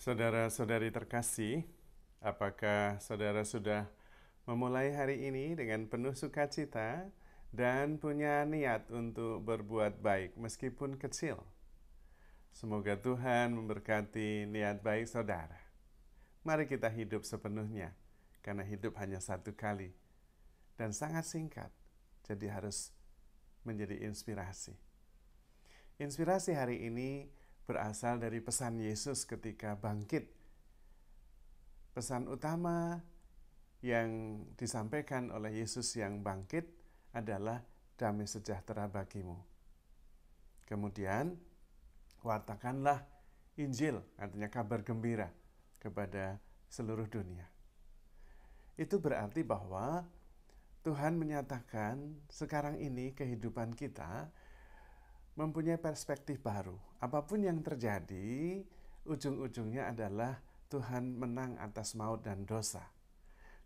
Saudara-saudari terkasih, apakah saudara sudah memulai hari ini dengan penuh sukacita dan punya niat untuk berbuat baik meskipun kecil? Semoga Tuhan memberkati niat baik saudara. Mari kita hidup sepenuhnya, karena hidup hanya satu kali dan sangat singkat, jadi harus menjadi inspirasi. Inspirasi hari ini berasal dari pesan Yesus ketika bangkit. Pesan utama yang disampaikan oleh Yesus yang bangkit adalah damai sejahtera bagimu. Kemudian, wartakanlah Injil, artinya kabar gembira, kepada seluruh dunia. Itu berarti bahwa Tuhan menyatakan sekarang ini kehidupan kita mempunyai perspektif baru. Apapun yang terjadi, ujung-ujungnya adalah Tuhan menang atas maut dan dosa.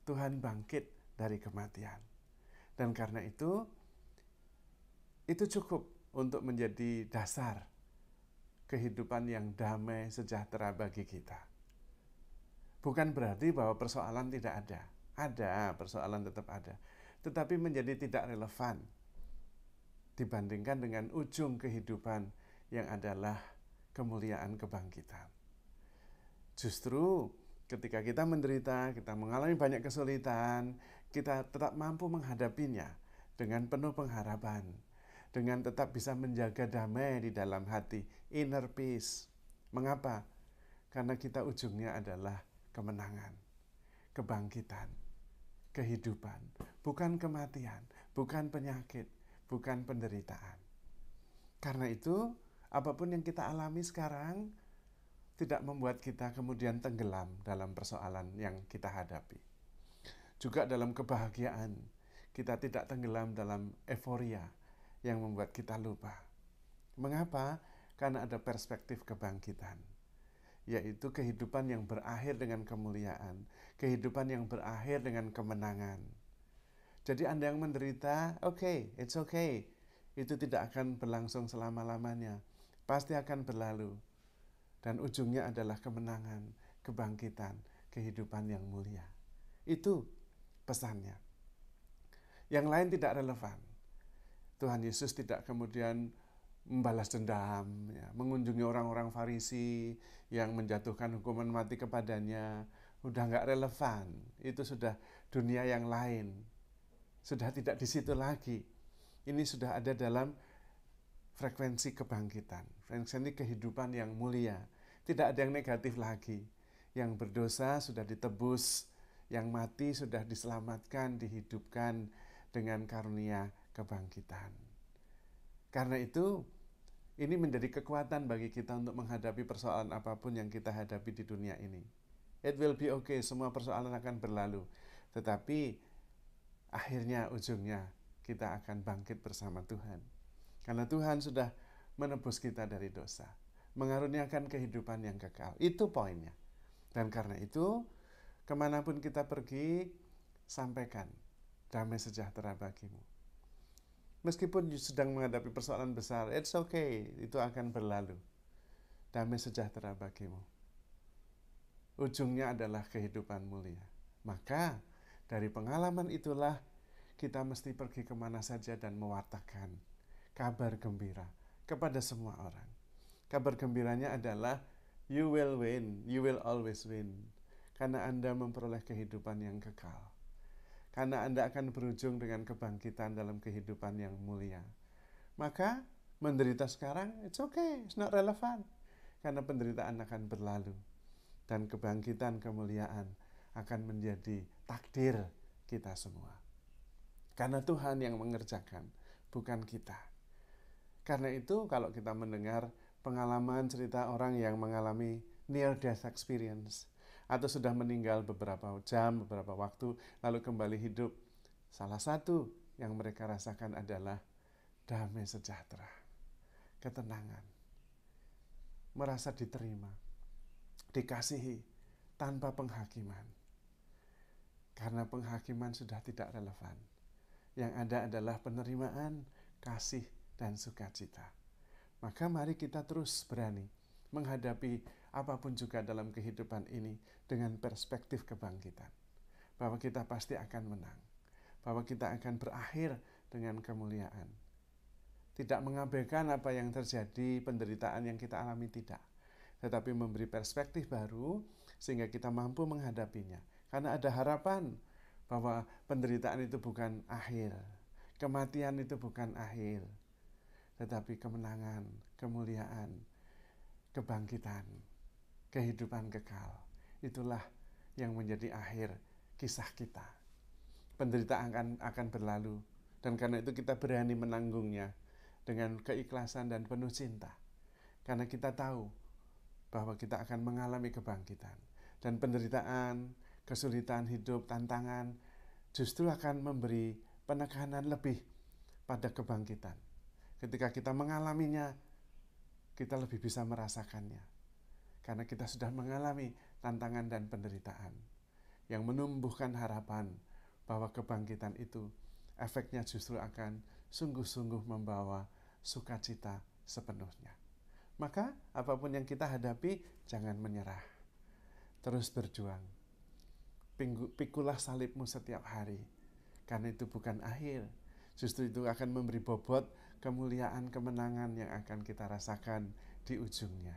Tuhan bangkit dari kematian. Dan karena itu cukup untuk menjadi dasar kehidupan yang damai sejahtera bagi kita. Bukan berarti bahwa persoalan tidak ada. Ada, persoalan tetap ada. Tetapi menjadi tidak relevan dibandingkan dengan ujung kehidupan yang adalah kemuliaan kebangkitan. Justru ketika kita menderita, kita mengalami banyak kesulitan, kita tetap mampu menghadapinya dengan penuh pengharapan, dengan tetap bisa menjaga damai di dalam hati, inner peace. Mengapa? Karena kita ujungnya adalah kemenangan, kebangkitan, kehidupan, bukan kematian, bukan penyakit, bukan penderitaan. Karena itu, apapun yang kita alami sekarang tidak membuat kita kemudian tenggelam dalam persoalan yang kita hadapi. Juga dalam kebahagiaan, kita tidak tenggelam dalam euforia yang membuat kita lupa. Mengapa? Karena ada perspektif kebangkitan, yaitu kehidupan yang berakhir dengan kemuliaan, kehidupan yang berakhir dengan kemenangan. Jadi Anda yang menderita, it's okay. Itu tidak akan berlangsung selama-lamanya. Pasti akan berlalu. Dan ujungnya adalah kemenangan, kebangkitan, kehidupan yang mulia. Itu pesannya. Yang lain tidak relevan. Tuhan Yesus tidak kemudian membalas dendam, mengunjungi orang-orang Farisi yang menjatuhkan hukuman mati kepadanya. Udah nggak relevan. Itu sudah dunia yang lain. Sudah tidak di situ lagi. Ini sudah ada dalam frekuensi kebangkitan, frekuensi kehidupan yang mulia. Tidak ada yang negatif lagi. Yang berdosa sudah ditebus, yang mati sudah diselamatkan, dihidupkan dengan karunia kebangkitan. Karena itu, ini menjadi kekuatan bagi kita untuk menghadapi persoalan apapun yang kita hadapi di dunia ini. It will be okay, semua persoalan akan berlalu. Tetapi akhirnya, ujungnya, kita akan bangkit bersama Tuhan. Karena Tuhan sudah menebus kita dari dosa, mengaruniakan kehidupan yang kekal. Itu poinnya. Dan karena itu, kemanapun kita pergi, sampaikan damai sejahtera bagimu. Meskipun sedang menghadapi persoalan besar, it's okay, itu akan berlalu. Damai sejahtera bagimu. Ujungnya adalah kehidupan mulia. Maka, dari pengalaman itulah kita mesti pergi kemana saja dan mewartakan kabar gembira kepada semua orang. Kabar gembiranya adalah you will win, you will always win. Karena Anda memperoleh kehidupan yang kekal. Karena Anda akan berujung dengan kebangkitan dalam kehidupan yang mulia. Maka menderita sekarang, it's okay, it's not relevant. Karena penderitaan akan berlalu. Dan kebangkitan kemuliaan akan menjadi takdir kita semua. Karena Tuhan yang mengerjakan, bukan kita. Karena itu kalau kita mendengar pengalaman cerita orang yang mengalami near death experience atau sudah meninggal beberapa jam, beberapa waktu, lalu kembali hidup, salah satu yang mereka rasakan adalah damai sejahtera, ketenangan, merasa diterima, dikasihi tanpa penghakiman. Karena penghakiman sudah tidak relevan. Yang ada adalah penerimaan, kasih, dan sukacita. Maka mari kita terus berani menghadapi apapun juga dalam kehidupan ini dengan perspektif kebangkitan. Bahwa kita pasti akan menang. Bahwa kita akan berakhir dengan kemuliaan. Tidak mengabaikan apa yang terjadi, penderitaan yang kita alami, tidak. Tetapi memberi perspektif baru sehingga kita mampu menghadapinya. Karena ada harapan bahwa penderitaan itu bukan akhir. Kematian itu bukan akhir. Tetapi kemenangan, kemuliaan, kebangkitan, kehidupan kekal. Itulah yang menjadi akhir kisah kita. Penderitaan akan berlalu. Dan karena itu kita berani menanggungnya dengan keikhlasan dan penuh cinta. Karena kita tahu bahwa kita akan mengalami kebangkitan. Dan penderitaan, kesulitan hidup, tantangan justru akan memberi penekanan lebih pada kebangkitan. Ketika kita mengalaminya, kita lebih bisa merasakannya. Karena kita sudah mengalami tantangan dan penderitaan yang menumbuhkan harapan bahwa kebangkitan itu efeknya justru akan sungguh-sungguh membawa sukacita sepenuhnya. Maka apapun yang kita hadapi, jangan menyerah. Terus berjuang. Pikulah salibmu setiap hari. Karena itu bukan akhir. Justru itu akan memberi bobot kemuliaan, kemenangan yang akan kita rasakan di ujungnya.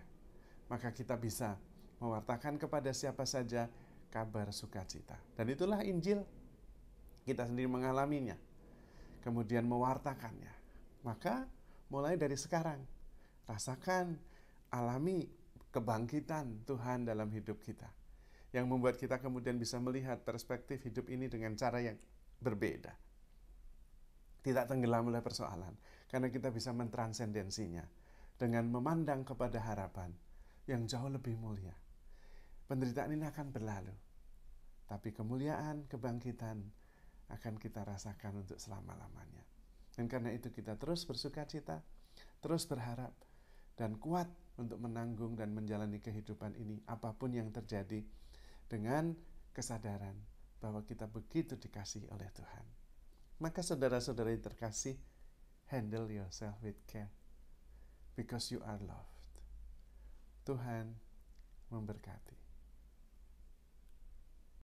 Maka kita bisa mewartakan kepada siapa saja kabar sukacita. Dan itulah Injil. Kita sendiri mengalaminya. Kemudian mewartakannya. Maka mulai dari sekarang, rasakan, alami kebangkitan Tuhan dalam hidup kita. Yang membuat kita kemudian bisa melihat perspektif hidup ini dengan cara yang berbeda. Tidak tenggelam oleh persoalan. Karena kita bisa mentransendensinya dengan memandang kepada harapan yang jauh lebih mulia. Penderitaan ini akan berlalu. Tapi kemuliaan, kebangkitan akan kita rasakan untuk selama-lamanya. Dan karena itu kita terus bersukacita, terus berharap, dan kuat untuk menanggung dan menjalani kehidupan ini apapun yang terjadi dengan kesadaran bahwa kita begitu dikasihi oleh Tuhan. Maka saudara-saudari terkasih, handle yourself with care because you are loved. Tuhan memberkati.